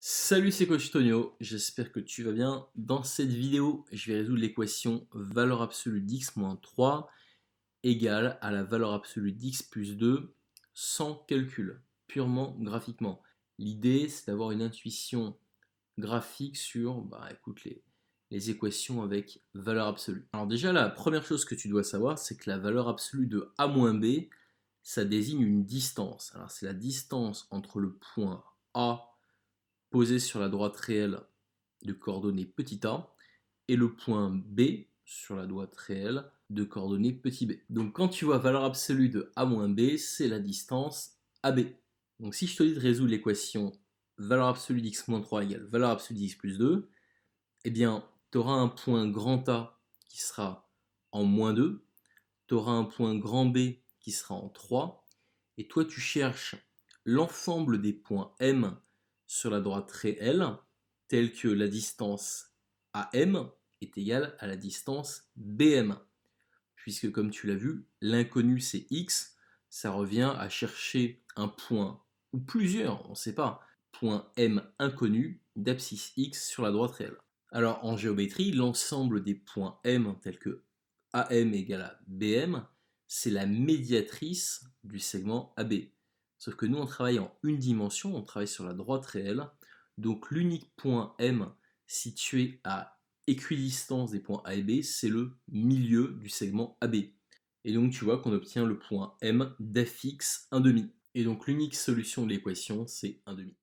Salut, c'est Coach Tonio, j'espère que tu vas bien. Dans cette vidéo, je vais résoudre l'équation valeur absolue d'x moins 3 égale à la valeur absolue d'x plus 2 sans calcul, purement graphiquement. L'idée, c'est d'avoir une intuition graphique sur écoute, les équations avec valeur absolue. Alors déjà, la première chose que tu dois savoir, c'est que la valeur absolue de a moins b, ça désigne une distance. Alors c'est la distance entre le point A posé sur la droite réelle de coordonnées petit a et le point B sur la droite réelle de coordonnées petit b. Donc quand tu vois valeur absolue de a moins b, c'est la distance AB. Donc si je te dis de résoudre l'équation valeur absolue d'x moins 3 égale valeur absolue d'x plus 2, eh bien tu auras un point grand A qui sera en moins 2, tu auras un point grand B qui sera en 3, et toi tu cherches l'ensemble des points M sur la droite réelle, telle que la distance AM est égale à la distance BM. Puisque comme tu l'as vu, l'inconnu c'est X, ça revient à chercher un point, ou plusieurs, on ne sait pas, point M inconnu d'abscisse X sur la droite réelle. Alors en géométrie, l'ensemble des points M tels que AM égale à BM, c'est la médiatrice du segment AB. Sauf que nous on travaille en une dimension, on travaille sur la droite réelle, donc l'unique point M situé à équidistance des points A et B, c'est le milieu du segment AB. Et donc tu vois qu'on obtient le point M d'affixe 1,5. Et donc l'unique solution de l'équation, c'est 1,5.